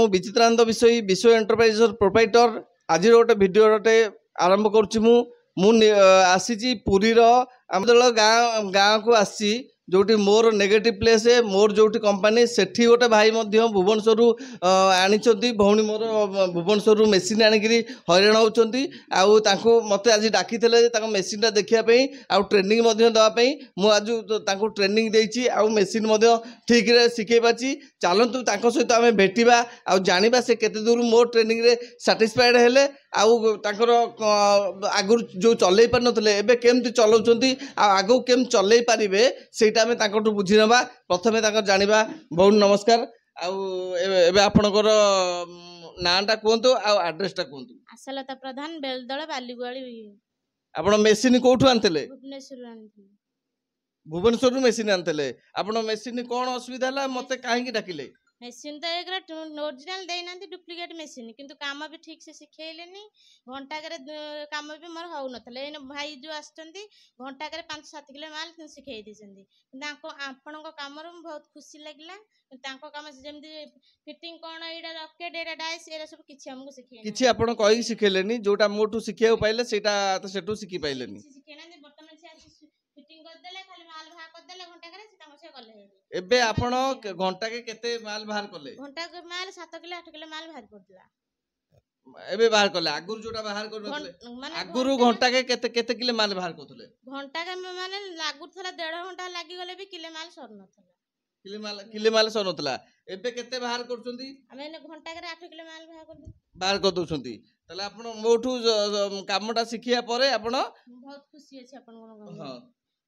मु विचित्रानंद विषय विश्व एंटरप्राइज प्रोप्राइटर आज गोटे भिडियोटे आरंभ करुच्ची आसी पुरीर आम गाँ गाँ को आसी जोटी more negative place more जोटी company सेठी गोटे भाई भुवनेश्वर आनी भौणी मोर भुवनेश्वर मेसीन आणिक हईराण होती मत आज डाकी मेसीनटा देखापी आउ ट्रेनिंग देवाई मुझे ट्रेनिंग देती मेसीन ठीक शिखे पाची चलतु सहित आम भेटा आउ जाना से केते दूर मोर ट्रेनिंग रे साटिस्फाइड हेले आउर आगु जो चल पार नथिले एबे केमती चलाउछंती आगु केम चलै पारिबे सेटा आमे तांकोटु बुझी नबा प्रथमे तांकर जानिबा। बहुत नमस्कार एबे आपनकर नाटा कहतु आड्रेसटा कहतु। आशालता प्रधान बेलदल बालीगुआली। आपण मेसिन कोठु आनतले? भुवनेश्वर आनतले। भुवनेश्वर मेसिन आनतले आपण मेसिन कोन असुविधा हला मते काहे की डाकिले? मेसिन तो एक ओरिजिनल देना डुप्लिकेट मेसिन किंतु काम भी ठीक से शिखेलेनी घंटाक काम भी मोर हो नथले भाई जो आछंती घंटाक 5-7 किलो माल शिखे दीछंती आपण काम बहुत खुशी लगला तांको काम जेमती फिटिंग कोन एडा रॉकेट एडा डाइस एरा सब किछि हमको शिखे किछि आपण कहि शिखेलेनी जोटा मोटू शिखिया पाइले सेटा तो सेटू शिखि पाइलेनी शिखेना बर्तमान से फिटिंग कर देले खाली माल भा कर देले घंटाक रे तांको से गले एबे आपण घंटा के केते माल बाहर करले? घंटा के माल 7 किलो 8 किलो माल बाहर करदिला एबे बाहर करले आगुर जोटा बाहर करनथले आगुर घंटा के केते केते किलो माल बाहर करथले? घंटा के माने लागुर थला 1.5 घंटा लागि गले भी किलो माल सर नथला किले माल सर नथला एबे केते बाहर करछंती? हमें घंटा के 8 किलो माल बाहर कर दोछंती तले आपण मोठू कामटा शिखिया परे आपण बहुत खुशी अछि आपण कोन हां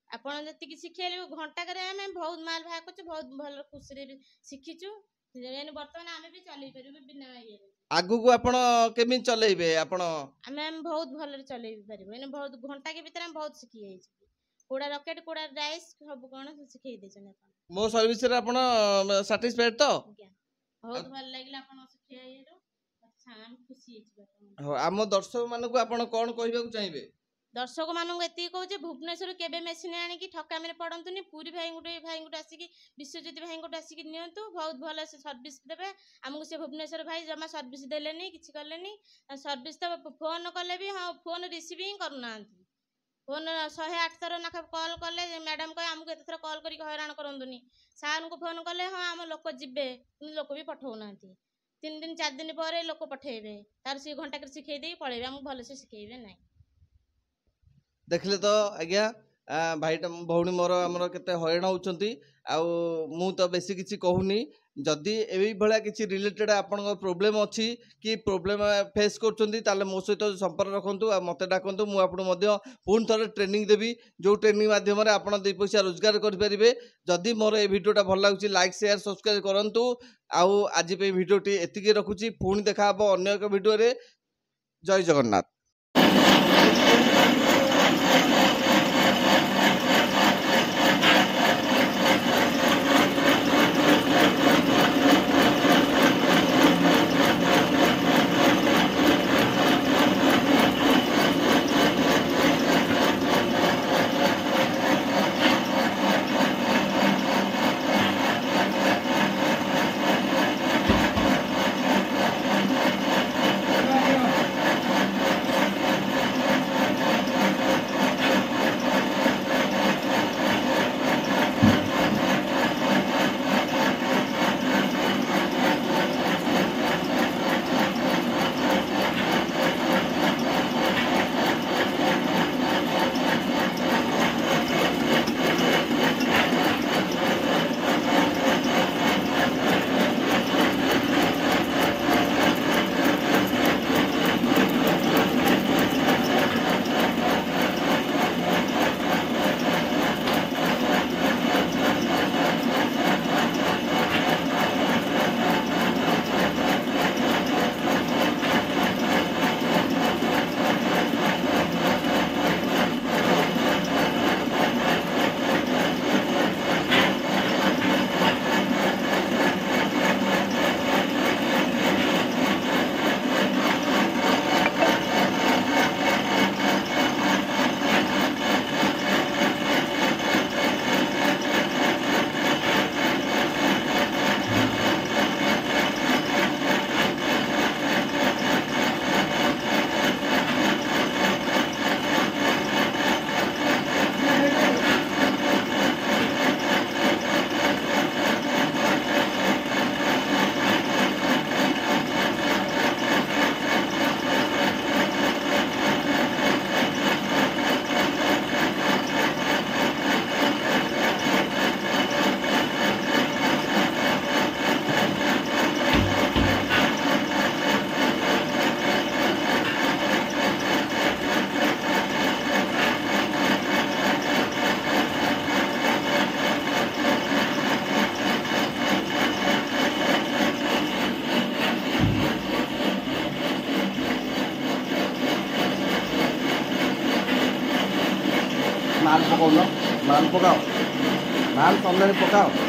आपण जति कि शिखेले घंटा करे हमें बहुत माल बाहर करछ बहुत भल खुशी रे शिखिछु जेने वर्तमान हमें भी चलै परबे बिना ये आगु को आपण केमि चलैबे आपण हमें बहुत भल रे चलै परबे एने बहुत घंटा के भीतर हम बहुत शिखि जाई कोडा रॉकेट कोडा राइस सब कोन शिखै देछन आपण मो सर्विस रे आपण सैटिस्फाइड तो बहुत भल लागला आपण शिखै येरो हम खुशी अछि हो हम दर्शक माने को आपण कोन कहबा को चाहिबे? दर्शक मानू एति कहूँ भुवनेश्वर केबे मेसिन आनिकी ठकामी पड़तुनि पूरी भाई गोटे आसिक विश्वज्योति भाई गोटे आसिक नियंतु बहुत भल से सर्विस देवे आमको से भुवनेश्वर भाई जमा सर्विस देलेनी किछि करलेनी सर्विस तो फोन कले भी हाँ फोन रिसीव ही करना फोन 108 थर ना कॉल कले मैडम कहे आमको एत थर कॉल करके हैरान करंतुनी सार को फोन कले हाँ आम लोक जिबे लोक भी पठाऊना 3 दिन 4 दिन पर लोक पठेबे तार से घंटा के शिखे दे पळेबे आमको भल से शिखेबे नहीं देखले तो आज्ञा भाईटा भौणी मोर आमर केते हईराण होउछंती मु तो बेसी किछि कहूनी जदि एई भला किछि रिलेटेड आपन प्रॉब्लम अछि कि प्रॉब्लम फेस करछंती ताले मो सहित संपर्क रखंतु आ मते डाकंतु मु आपन मध्य पुन थरे ट्रेनिंग देबी जो ट्रेनिंग माध्यम रे आपन 2 पैसा रोजगार कर परिबे। जदि मोर ए वीडियोटा भल लागुछि लाइक शेयर सब्सक्राइब करंतु आज पे वीडियोटी एतिके रखुछि पुन देखा हबो अन्य एक वीडियो रे। जय जगन्नाथ। ପକାଉନ ମାଲ ପକାଅ ମାଲ ତମେ ପକାଅ